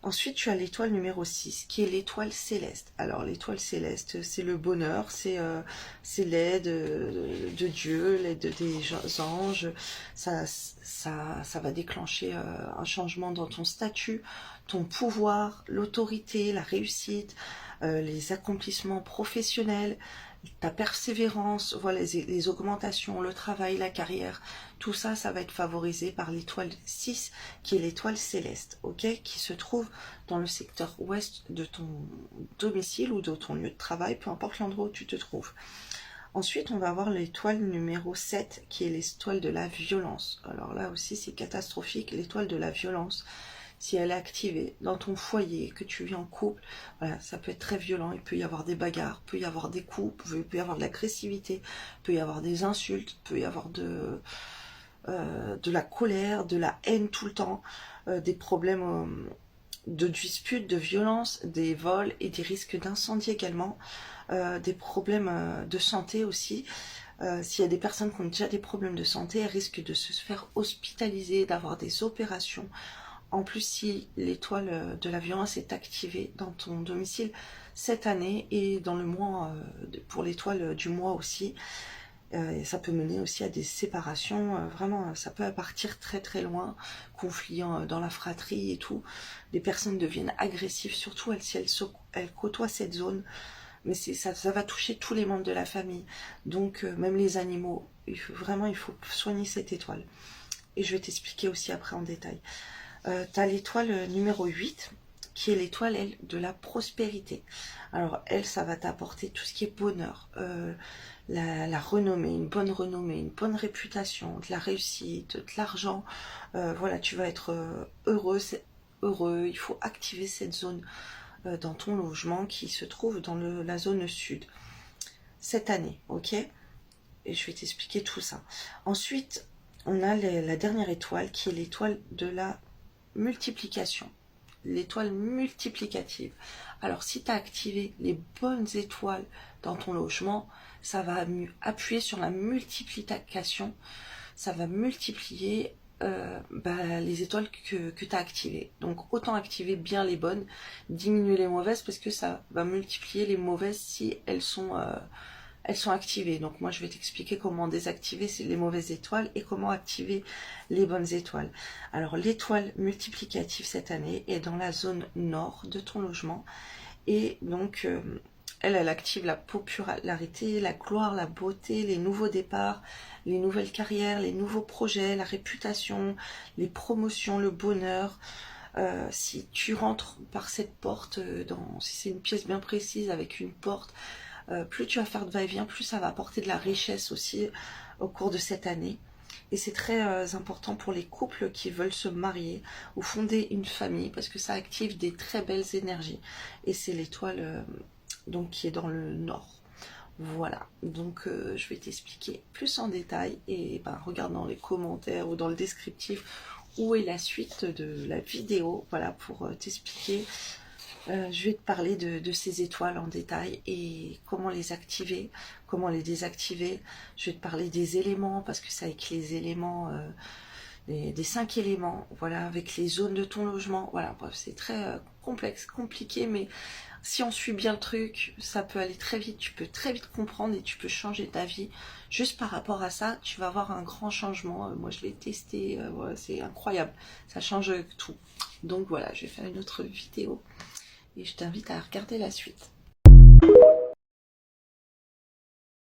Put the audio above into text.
Ensuite, tu as l'étoile numéro 6, qui est l'étoile céleste. Alors, l'étoile céleste, c'est le bonheur, c'est l'aide de Dieu, l'aide des anges. Ça va déclencher un changement dans ton statut, ton pouvoir, l'autorité, la réussite, les accomplissements professionnels, ta persévérance, voilà, les augmentations, le travail, la carrière, tout ça, ça va être favorisé par l'étoile 6, qui est l'étoile céleste, ok, qui se trouve dans le secteur ouest de ton domicile ou de ton lieu de travail, peu importe l'endroit où tu te trouves. Ensuite, on va avoir l'étoile numéro 7, qui est l'étoile de la violence. Alors là aussi, c'est catastrophique, l'étoile de la violence. Si elle est activée dans ton foyer, que tu vis en couple, voilà, ça peut être très violent. Il peut y avoir des bagarres, il peut y avoir des coups, il peut y avoir de l'agressivité, il peut y avoir des insultes, il peut y avoir de la colère, de la haine tout le temps, des problèmes de disputes, de violences, des vols et des risques d'incendie également, des problèmes de santé aussi. S'il y a des personnes qui ont déjà des problèmes de santé, elles risquent de se faire hospitaliser, d'avoir des opérations. En plus, si l'étoile de la violence est activée dans ton domicile cette année et dans le mois, pour l'étoile du mois aussi, et ça peut mener aussi à des séparations, vraiment, ça peut partir très très loin, conflits dans la fratrie et tout. Les personnes deviennent agressives, surtout si elles côtoient cette zone, mais ça va toucher tous les membres de la famille, donc même les animaux. Il faut soigner cette étoile. Et je vais t'expliquer aussi après en détail. Tu as l'étoile numéro 8, qui est l'étoile, elle, de la prospérité. Alors, elle, ça va t'apporter tout ce qui est bonheur, la renommée, une bonne réputation, de la réussite, de l'argent. Voilà, tu vas être heureux. Il faut activer cette zone dans ton logement qui se trouve dans la zone sud cette année, ok? Et je vais t'expliquer tout ça. Ensuite, on a la dernière étoile qui est l'étoile de la multiplication, l'étoile multiplicative. Alors si tu as activé les bonnes étoiles dans ton logement, ça va appuyer sur la multiplication, ça va multiplier les étoiles que tu as activées. Donc autant activer bien les bonnes, diminuer les mauvaises, parce que ça va multiplier les mauvaises si elles sont activées. Donc moi je vais t'expliquer comment désactiver les mauvaises étoiles et comment activer les bonnes étoiles. Alors l'étoile multiplicative cette année est dans la zone nord de ton logement, et donc elle active la popularité, la gloire, la beauté, les nouveaux départs, les nouvelles carrières, les nouveaux projets, la réputation, les promotions, le bonheur. Si tu rentres par cette porte, si c'est une pièce bien précise avec une porte, plus tu vas faire de va-et-vient, plus ça va apporter de la richesse aussi au cours de cette année. Et c'est très important pour les couples qui veulent se marier ou fonder une famille, parce que ça active des très belles énergies. Et c'est l'étoile donc qui est dans le nord. Voilà, donc je vais t'expliquer plus en détail, et regarde dans les commentaires ou dans le descriptif où est la suite de la vidéo, voilà, pour t'expliquer. Je vais te parler de ces étoiles en détail et comment les activer, comment les désactiver. Je vais te parler des éléments, parce que c'est avec les éléments, des 5 éléments, voilà, avec les zones de ton logement. Voilà, bref, c'est très complexe, compliqué, mais si on suit bien le truc, ça peut aller très vite. Tu peux très vite comprendre et tu peux changer ta vie. Juste par rapport à ça, tu vas avoir un grand changement. Moi, je l'ai testé, voilà, c'est incroyable. Ça change tout. Donc voilà, je vais faire une autre vidéo et je t'invite à regarder la suite.